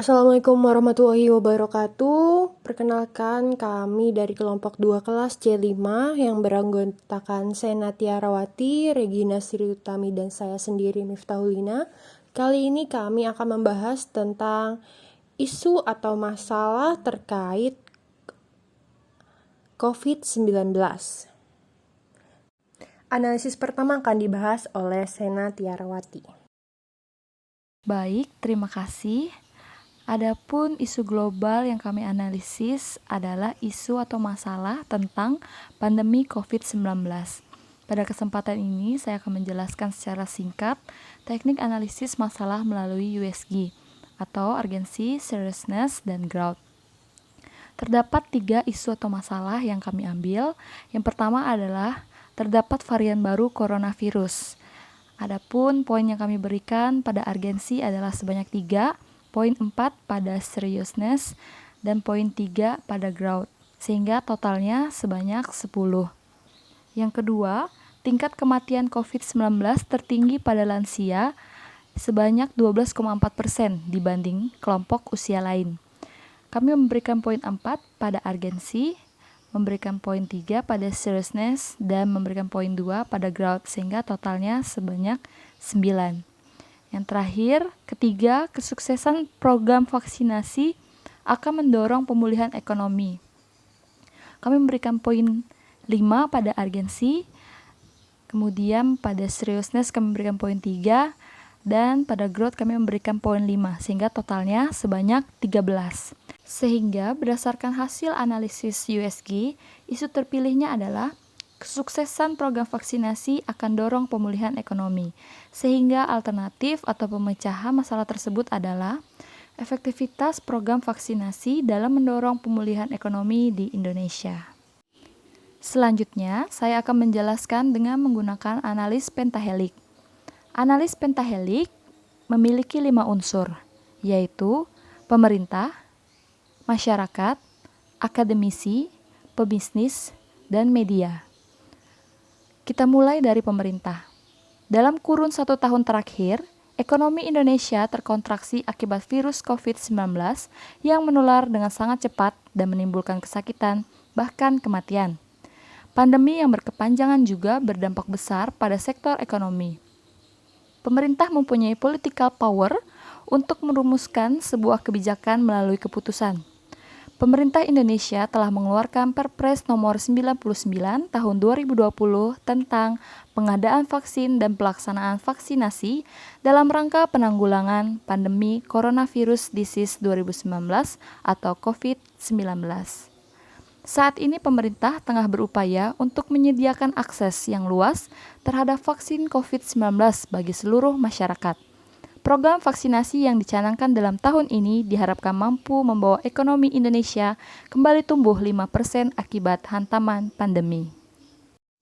Assalamualaikum warahmatullahi wabarakatuh. Perkenalkan kami dari kelompok 2 kelas C5 yang beranggotakan Sena Tiarawati, Regina Sri Utami, dan saya sendiri Miftahulina. Kali ini kami akan membahas tentang isu atau masalah terkait COVID-19. Analisis pertama akan dibahas oleh Sena Tiarawati. Baik, terima kasih. Adapun isu global yang kami analisis adalah isu atau masalah tentang pandemi COVID-19. Pada kesempatan ini, saya akan menjelaskan secara singkat teknik analisis masalah melalui USG atau urgency, seriousness, dan growth. Terdapat 3 isu atau masalah yang kami ambil. Yang pertama adalah terdapat varian baru coronavirus. Adapun poin yang kami berikan pada urgensi adalah sebanyak 3, poin 4 pada seriousness, dan poin 3 pada growth, sehingga totalnya sebanyak 10. Yang kedua, tingkat kematian COVID-19 tertinggi pada lansia sebanyak 12,4% dibanding kelompok usia lain. Kami memberikan poin 4 pada urgensi, memberikan poin 3 pada seriousness, dan memberikan poin 2 pada growth, sehingga totalnya sebanyak 9. Yang terakhir, ketiga, kesuksesan program vaksinasi akan mendorong pemulihan ekonomi. Kami memberikan poin 5 pada urgensi, kemudian pada seriousness kami memberikan poin 3, dan pada growth kami memberikan poin 5, sehingga totalnya sebanyak 13. Sehingga berdasarkan hasil analisis USG, isu terpilihnya adalah kesuksesan program vaksinasi akan dorong pemulihan ekonomi, sehingga alternatif atau pemecahan masalah tersebut adalah efektivitas program vaksinasi dalam mendorong pemulihan ekonomi di Indonesia. Selanjutnya, saya akan menjelaskan dengan menggunakan analis pentahelik. Analis pentahelik memiliki 5 unsur, yaitu pemerintah, masyarakat, akademisi, pebisnis, dan media. Kita mulai dari pemerintah. Dalam kurun 1 tahun terakhir, ekonomi Indonesia terkontraksi akibat virus COVID-19 yang menular dengan sangat cepat dan menimbulkan kesakitan, bahkan kematian. Pandemi yang berkepanjangan juga berdampak besar pada sektor ekonomi. Pemerintah mempunyai political power untuk merumuskan sebuah kebijakan melalui keputusan. Pemerintah Indonesia telah mengeluarkan Perpres nomor 99 tahun 2020 tentang pengadaan vaksin dan pelaksanaan vaksinasi dalam rangka penanggulangan pandemi Coronavirus Disease 2019 atau COVID-19. Saat ini pemerintah tengah berupaya untuk menyediakan akses yang luas terhadap vaksin COVID-19 bagi seluruh masyarakat. Program vaksinasi yang dicanangkan dalam tahun ini diharapkan mampu membawa ekonomi Indonesia kembali tumbuh 5% akibat hantaman pandemi.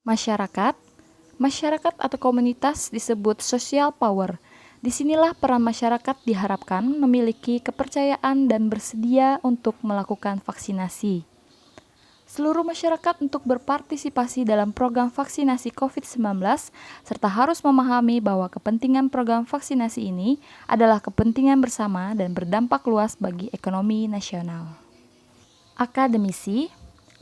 Masyarakat atau komunitas disebut social power. Disinilah peran masyarakat diharapkan memiliki kepercayaan dan bersedia untuk melakukan vaksinasi. Seluruh masyarakat untuk berpartisipasi dalam program vaksinasi COVID-19 serta harus memahami bahwa kepentingan program vaksinasi ini adalah kepentingan bersama dan berdampak luas bagi ekonomi nasional. Akademisi,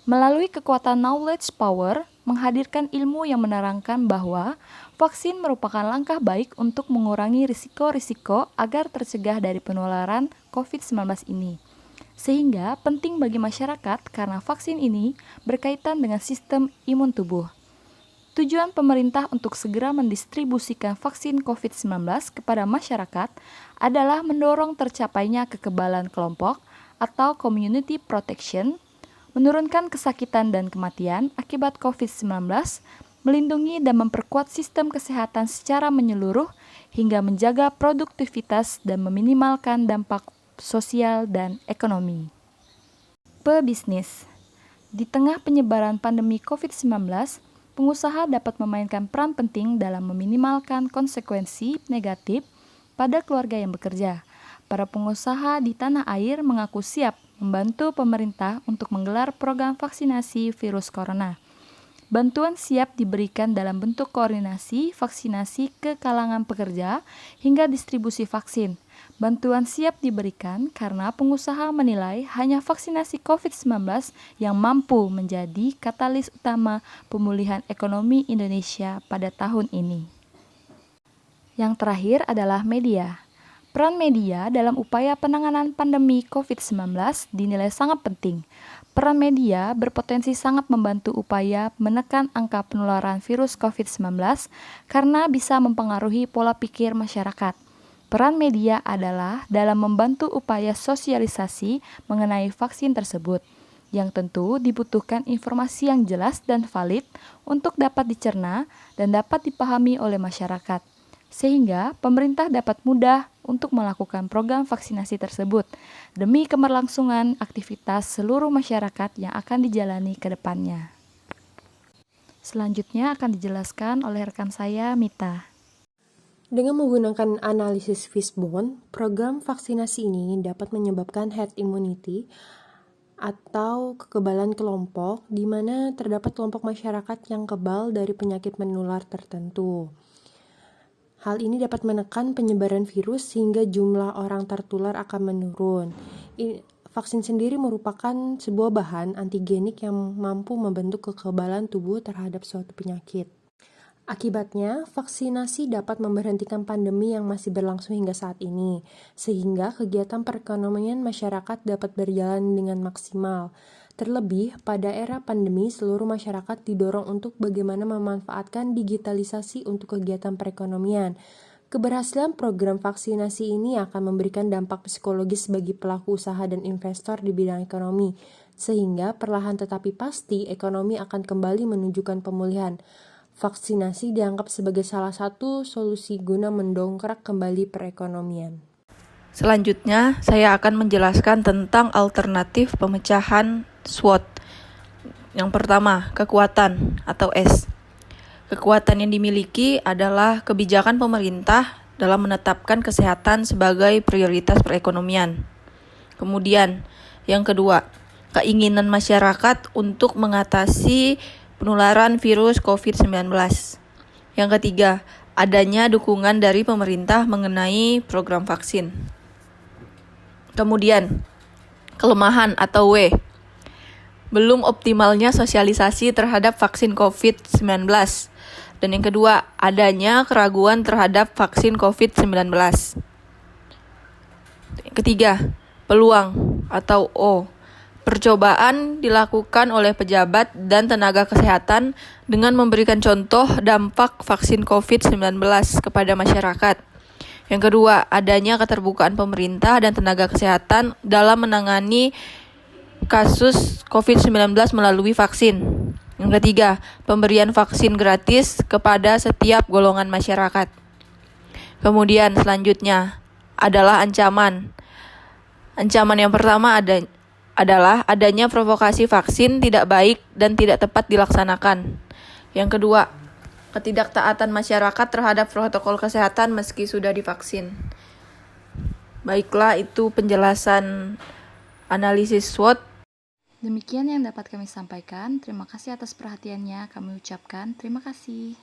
melalui kekuatan knowledge power, menghadirkan ilmu yang menerangkan bahwa vaksin merupakan langkah baik untuk mengurangi risiko-risiko agar tercegah dari penularan COVID-19 ini. Sehingga penting bagi masyarakat karena vaksin ini berkaitan dengan sistem imun tubuh. Tujuan pemerintah untuk segera mendistribusikan vaksin COVID-19 kepada masyarakat adalah mendorong tercapainya kekebalan kelompok atau community protection, menurunkan kesakitan dan kematian akibat COVID-19, melindungi dan memperkuat sistem kesehatan secara menyeluruh hingga menjaga produktivitas dan meminimalkan dampak sosial dan ekonomi. Pebisnis. Di tengah penyebaran pandemi COVID-19, pengusaha dapat memainkan peran penting dalam meminimalkan konsekuensi negatif pada keluarga yang bekerja. Para pengusaha di tanah air mengaku siap membantu pemerintah untuk menggelar program vaksinasi virus corona. Bantuan siap diberikan dalam bentuk koordinasi vaksinasi ke kalangan pekerja hingga distribusi vaksin. Bantuan siap diberikan karena pengusaha menilai hanya vaksinasi COVID-19 yang mampu menjadi katalis utama pemulihan ekonomi Indonesia pada tahun ini. Yang terakhir adalah media. Peran media dalam upaya penanganan pandemi COVID-19 dinilai sangat penting. Peran media berpotensi sangat membantu upaya menekan angka penularan virus COVID-19 karena bisa mempengaruhi pola pikir masyarakat. Peran media adalah dalam membantu upaya sosialisasi mengenai vaksin tersebut, yang tentu dibutuhkan informasi yang jelas dan valid untuk dapat dicerna dan dapat dipahami oleh masyarakat, sehingga pemerintah dapat mudah untuk melakukan program vaksinasi tersebut demi keberlangsungan aktivitas seluruh masyarakat yang akan dijalani ke depannya. Selanjutnya akan dijelaskan oleh rekan saya, Mita. Dengan menggunakan analisis Fishbone, program vaksinasi ini dapat menyebabkan herd immunity atau kekebalan kelompok, di mana terdapat kelompok masyarakat yang kebal dari penyakit menular tertentu. Hal ini dapat menekan penyebaran virus sehingga jumlah orang tertular akan menurun. Vaksin sendiri merupakan sebuah bahan antigenik yang mampu membentuk kekebalan tubuh terhadap suatu penyakit. Akibatnya, vaksinasi dapat memberhentikan pandemi yang masih berlangsung hingga saat ini, sehingga kegiatan perekonomian masyarakat dapat berjalan dengan maksimal. Terlebih, pada era pandemi, seluruh masyarakat didorong untuk bagaimana memanfaatkan digitalisasi untuk kegiatan perekonomian. Keberhasilan program vaksinasi ini akan memberikan dampak psikologis bagi pelaku usaha dan investor di bidang ekonomi, sehingga perlahan tetapi pasti ekonomi akan kembali menunjukkan pemulihan. Vaksinasi dianggap sebagai salah satu solusi guna mendongkrak kembali perekonomian. Selanjutnya, saya akan menjelaskan tentang alternatif pemecahan SWOT. Yang pertama, kekuatan atau S. Kekuatan yang dimiliki adalah kebijakan pemerintah dalam menetapkan kesehatan sebagai prioritas perekonomian. Kemudian, yang kedua, keinginan masyarakat untuk mengatasi penularan virus COVID-19. Yang ketiga, adanya dukungan dari pemerintah mengenai program vaksin. Kemudian, kelemahan atau W. Belum optimalnya sosialisasi terhadap vaksin COVID-19. Dan yang kedua, adanya keraguan terhadap vaksin COVID-19. Ketiga, peluang atau O. Percobaan dilakukan oleh pejabat dan tenaga kesehatan dengan memberikan contoh dampak vaksin COVID-19 kepada masyarakat. Yang kedua, adanya keterbukaan pemerintah dan tenaga kesehatan dalam menangani kasus COVID-19 melalui vaksin. Yang ketiga, pemberian vaksin gratis kepada setiap golongan masyarakat. Kemudian selanjutnya adalah ancaman. Ancaman yang pertama adalah adanya provokasi vaksin tidak baik dan tidak tepat dilaksanakan. Yang kedua, ketidaktaatan masyarakat terhadap protokol kesehatan meski sudah divaksin. Baiklah, itu penjelasan analisis SWOT. Demikian yang dapat kami sampaikan. Terima kasih atas perhatiannya. Kami ucapkan terima kasih.